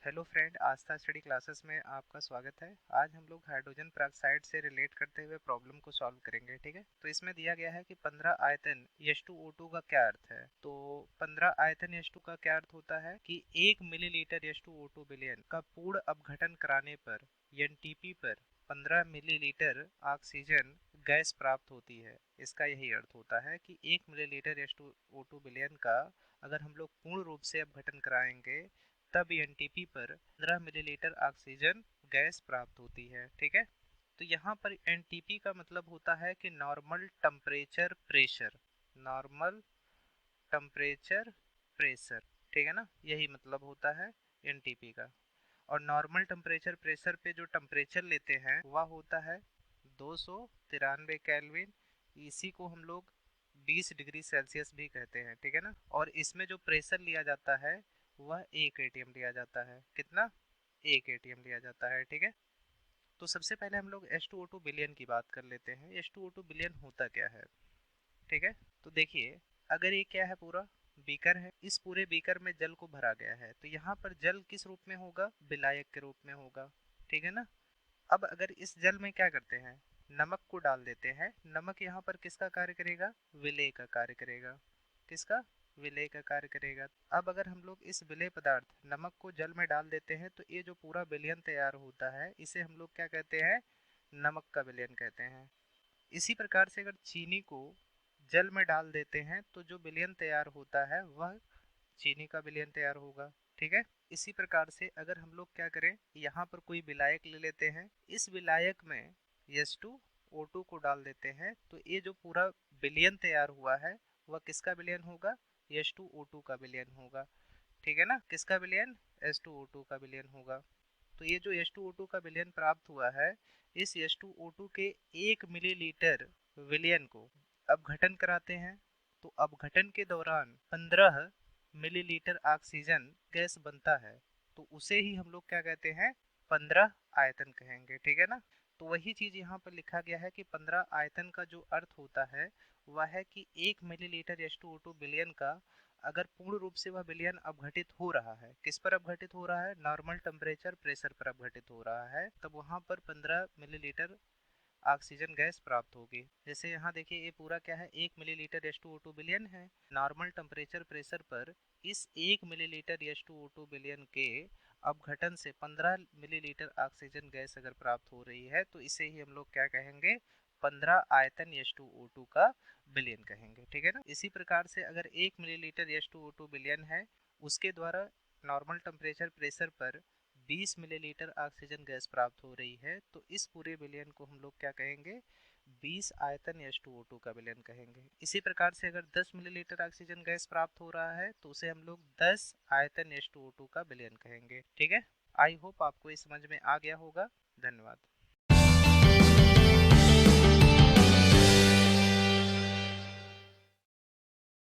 Hello friend, आस्था study classes में आपका स्वागत है। आज हम लोग हाइड्रोजन पेरोक्साइड से रिलेट करते हुए प्रॉब्लम को सॉल्व करेंगे। ठीक है, तो इसमें दिया गया है कि 15 आयतन H2O2 का क्या अर्थ है। तो 15 आयतन H2 का क्या अर्थ होता है कि 1 मिलीलीटर H2O2 बिलियन का पूर्ण अपघटन कराने पर एनटीपी पर 15 मिलीलीटर ऑक्सीजन गैस प्राप्त होती है। इसका यही अर्थ होता है कि 1 मिलीलीटर H2O2 बिलियन का अगर हम लोग पूर्ण रूप से अपघटन कराएंगे तब एनटीपी पर 15 मिलीलीटर ऑक्सीजन गैस प्राप्त होती है। ठीक है, तो यहाँ पर एनटीपी का मतलब होता है कि normal temperature pressure. Normal temperature pressure, ठीक है ना, यही मतलब होता है एनटीपी का। और नॉर्मल टेम्परेचर प्रेशर पे जो टेम्परेचर लेते हैं वह होता है 293 केल्विन। इसी को हम लोग 20 डिग्री सेल्सियस भी कहते हैं। ठीक है ना, और इसमें जो प्रेशर लिया जाता है वह 1 एटीएम लिया जाता है। कितना? 1 एटीएम लिया जाता है। ठीक है, तो सबसे पहले हम लोग H2O2 बिलियन की बात कर लेते हैं। H2O2 बिलियन होता क्या है। ठीक है, तो देखिए, अगर ये क्या है, पूरा बीकर है, इस पूरे बीकर में जल को भरा गया है, तो यहाँ पर जल किस रूप में होगा? विलायक के रूप में होगा। ठीक है ना, अब अगर इस जल में क्या करते हैं, नमक को डाल देते हैं। नमक यहाँ पर किसका कार्य करेगा? विलेय का कार्य करेगा। किसका? विलेय का कार्य करेगा। अब अगर हम लोग इस विलेय पदार्थ नमक को जल में डाल देते हैं तो ये जो पूरा विलयन तैयार होता है इसे हम लोग क्या कहते हैं? नमक का विलयन कहते हैं। इसी प्रकार से अगर चीनी को जल में डाल देते हैं तो जो विलयन तैयार होता है वह चीनी का विलयन तैयार होगा। ठीक है, इसी प्रकार से अगर हम लोग क्या करें, यहाँ पर कोई विलायक ले लेते हैं, इस विलायक में H2O2 को डाल देते हैं तो ये जो पूरा विलयन तैयार हुआ है वह किसका विलयन होगा? H2O2 का विलयन होगा। ठीक है ना, किसका विलयन? H2O2 का विलयन होगा। तो ये जो H2O2 का विलयन प्राप्त हुआ है, इस H2O2 के 1 मिलीलीटर विलयन को अपघटन कराते हैं, तो अपघटन के दौरान 15 मिलीलीटर ऑक्सीजन गैस बनता है, तो उसे ही हम लोग क्या कहते हैं? 15 आयतन कहेंगे। ठीक है ना, तो वही चीज यहाँ पर लिखा गया है कि 15 आयतन का जो अर्थ होता है वह है कि 1 मिलीलीटर H2O2 बिलियन का अगर पूर्ण रूप से वह विलयन अपघटित हो रहा है, किस पर अपघटित हो रहा है? नॉर्मल टेम्परेचर प्रेशर पर अपघटित हो रहा है, तब वहां पर 15 मिलीलीटर ऑक्सीजन गैस प्राप्त होगी। जैसे यहाँ देखिए, ये पूरा क्या है? 1 मिलीलीटर H2O2 बिलियन है। नॉर्मल टेम्परेचर प्रेशर पर इस 1 मिलीलीटर H2O2 बिलियन के अपघटन से 15 मिलीलीटर ऑक्सीजन गैस अगर प्राप्त हो रही है तो इसे ही हम लोग क्या कहेंगे? 15 आयतन H2O2 का बिलियन कहेंगे। ठीक है ना, इसी प्रकार से अगर 1 मिलीलीटर H2O2 बिलियन है, उसके द्वारा नॉर्मल टेम्परेचर प्रेशर पर 20 मिलीलीटर ऑक्सीजन गैस प्राप्त हो रही है, तो इस पूरे विलयन को हम लोग क्या कहेंगे? 20 आयतन H2O2 का विलयन कहेंगे। इसी प्रकार से अगर 10 मिलीलीटर ऑक्सीजन गैस प्राप्त हो रहा है तो उसे हम लोग 10 आयतन H2O2 का विलयन कहेंगे। ठीक है, आई होप आपको ये समझ में आ गया होगा। धन्यवाद।